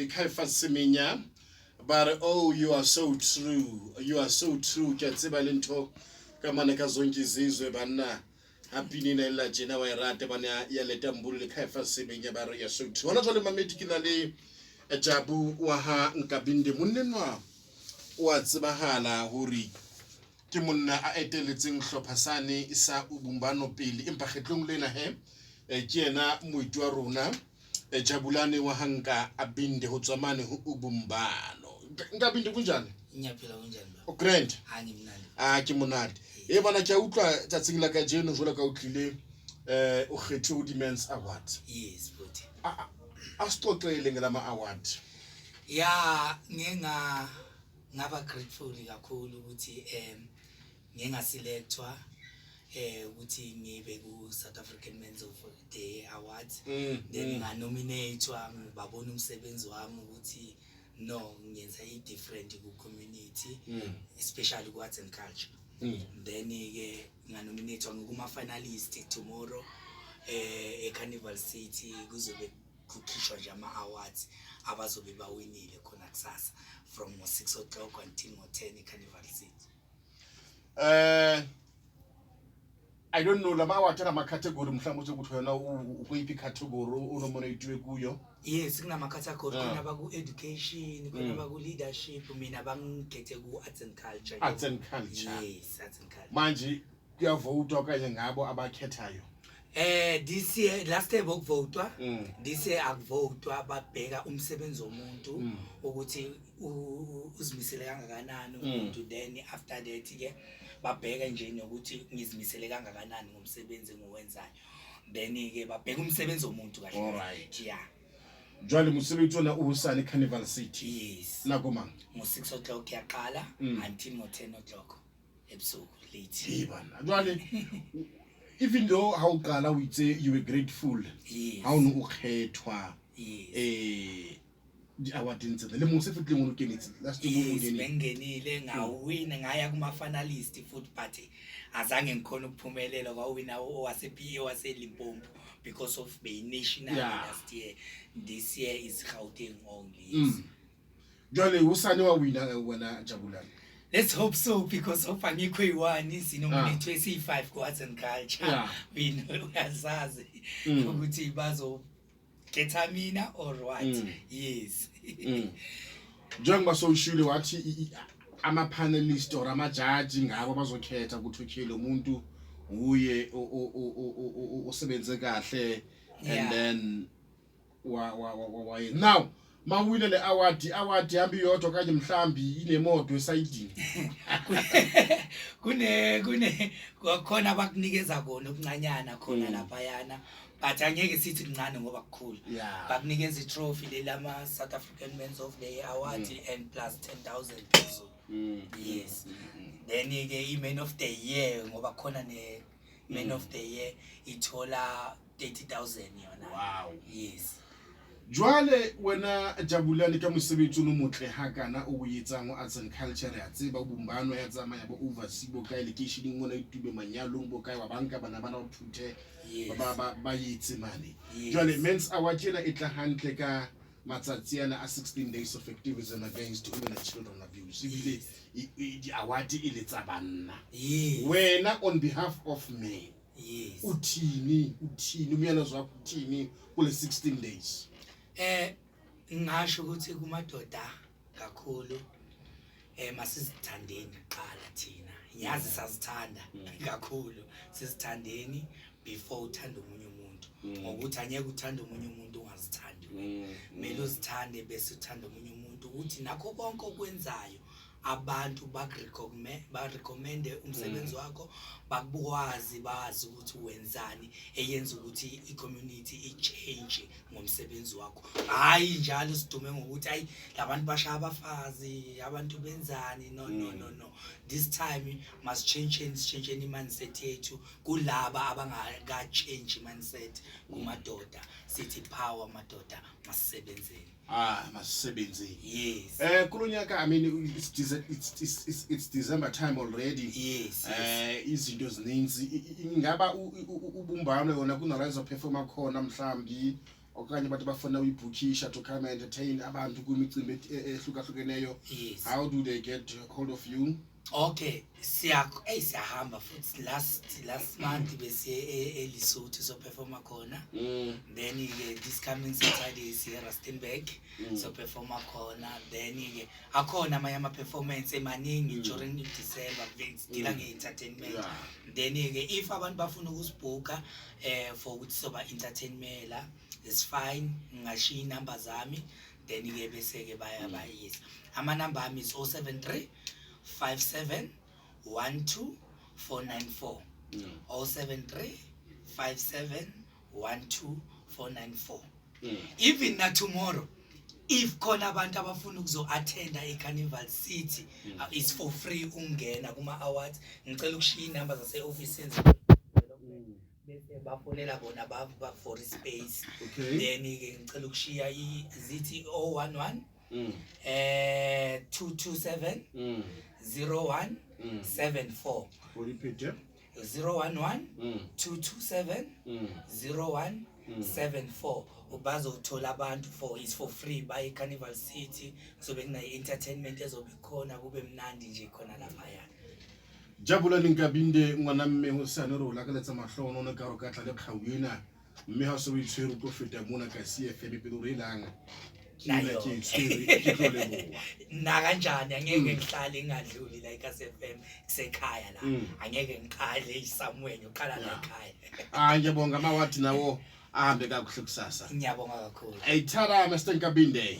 Caiphus Semenya, but oh, you are so true. You are so true. Ke tseba le ntho ka mane ka zonke izizwe banna. Happy ni na ila jena wa irate bana ya leta mbulu le Caiphus Semenya ba re ya so true. Wana jwale mamedi kina le Jabu wa ha Nkabinde monenwa wa tsebahala hore ke monna a eteletseng hlophasane isa ubumbano pele empa kgetlong lena ke yena moiti wa rona Jabulane wa hanka abinde ho tswamane ho ubumbano Nkabinde kunjani nyaphela kunjani ba o grand ha ngimnandi ke monate bana ke a utlwa tsatsing la ka jeno jwale ka utlile o kgethe ho Men's Award yes but a stoxele ngelama award ya ngaba grateful kakhulu ukuthi ngingaselectwa ukuthi ngibe ku South African Men's of the Awards then nganominatewa ngibabona umsebenzi wami ukuthi no ngenza different ku community especially ku arts and culture then ke nganominatewa ngikuma finalist tomorrow Carnival City kuzobe kukhishwa nje ama awards abazobe bawinile khona kusasa from 6 o'clock until 10 Carnival City. I don't know lama award ama category mhlawumbe ukuthi wena ukuyiphi category unominate kuyo. Yes kunama category kuna baku education kuna baku leadership mina bangikhethe ku arts and culture. Arts and culture. Yes arts and culture. Manje kuyavotwa kanye ngabo abakhethayo. This year last year bokuvotwa this year akuvotwa babheka umsebenzi womuntu ukuthi uzimisele kangakanani umuntu then after that ke babheka nje nokuthi ngizimisele kangakanani ngomsebenzi ngowenzayo then ke babheka umsebenzi womuntu kahle. Alright. Yeah. Jwale umsebenzi wona usani Carnival City. Yes. Nakoma. Ngo 6 o'clock yaqala until 10 o'clock ebusuku late. Bana. Jwale even though how qala we say you were grateful. Yes. How no ukhethwa. Yes. The award into the lemon sefihle ngono kenitsi last time bengenile ngawina ngaya kuma finalist food party azange ngikhona ukuphumelela kwawina owase PA wase Limpopo because of the national last year. This year is Gauteng only. Jwale usani wawina wena Jabulane. Let's hope so because of angikho i1 sinominate wesi5 ku arts and culture wina uyazazi ukuthi bazo ketha mina or what. Yes. Njengoba soshile wathi ama panelist or ama judge ngabo bazokhetha ukuthi ukhele umuntu uye osebenze kahle and then wa now mawile le award hambi yodwa kanje mhlambi inemoto esayidini kune khona abakunikeza kona okuncanyana khona lapha yana but angeke sithi kuncane ngoba kukhulu bakunikeza i-trophy lelama South African Men's of the Award and plus 10,000 pesos. Yes. Then ke i-Man of the Year ngoba khona ne Man of the Year ithola 30,000 yona. Wow. Yes. Jwale wena Jabulane ka mosebetsi no motle hakana o boetsang o arts and culture ya tseba bumbano ya tsamaya bo overseas bo kae location mona itube manyalong bo kae wa banka bana bana o thuthe ba yitse mane. Jwale Men's Award yena e tla hantle ka matsatsi yana a 16 days of activism against women and children abuse. Ibile di award ile tsa banna. Wena on behalf of men. Yes. Uthini umyalezo wakho uthini kule 16 days. Ngisho ukuthi kumadoda kakhulu masizithandeni qala thina ngiyazi sazithanda kakhulu sizithandeni before uthanda umunye umuntu ngokuthi anyeke uthanda umunye umuntu ungazithandi wena kumele uzithande bese uthanda umunye umuntu ukuthi nakho konke okwenzayo abantu barecommend umsebenzi wakho bakwazi bazi ukuthi wenzani eyenza ukuthi i-community i-change ngomsebenzi wakho hayi njalo sidume ngokuthi hayi labantu bashaya abafazi abantu benzani no this time must change i-mindset yethu kulaba abangaka change mindset kumadoda sithi power madoda masebenzeni masebenzeni. Yes. Kulonyaka I mean it's December time already. Yes. Izinto ezininzi ingaba ubumbano yona kuna rise of performer khona mhlambi okanye abantu bafuna uyibhukisha to come and entertain abantu kwimicimbi ehlukahlukeneyo, Yes. how do they get hold of you? Okay, siyahamba futhi last month bese eLesotho so performa khona. Then this coming Saturday is here Rustenburg so performa khona. Then akhona amanye ama performance emaningi during December sidila nge-entertainment. Then if abantu bafuna ukusibhuka for ukuthi soba entertainmela, it's fine, ngashiya inamba zami, then bese baya yes. Ama number ami is 073 57 12 494 073 57 12 494. Even na tomorrow, if khona abantu abafuna ukuzo attenda eCarnival City, it's for free ungena kuma awards. Ngicela ukushiya inamba zase offices bese bafonela bona ba for space. Then ngicela ukushiya izithi 011 227 0174. Repeat, yeah? 011 227 0174. Ubazothola abantu is for free by Carnival City. So bekuna entertainment ezobe khona kube mnandi nje khona lapha ya. Jabulani Nkabinde ngwana mme ho sana ro la ka letsa mahlono no ka ro ka tla le kgawena mme ha so itshwere go feta mona ka CFM pelo re lang. Nayo na kanjani angeke ngihlale ngadluli la eKSFM kusekhaya la angeke ngiqale iSamweni uqala la ekhaya. Ngiyabonga amawathi nawo ahambe kakuhle kusasa. Ngiyabonga kakhulu. Ayithara Mr Nkabinde.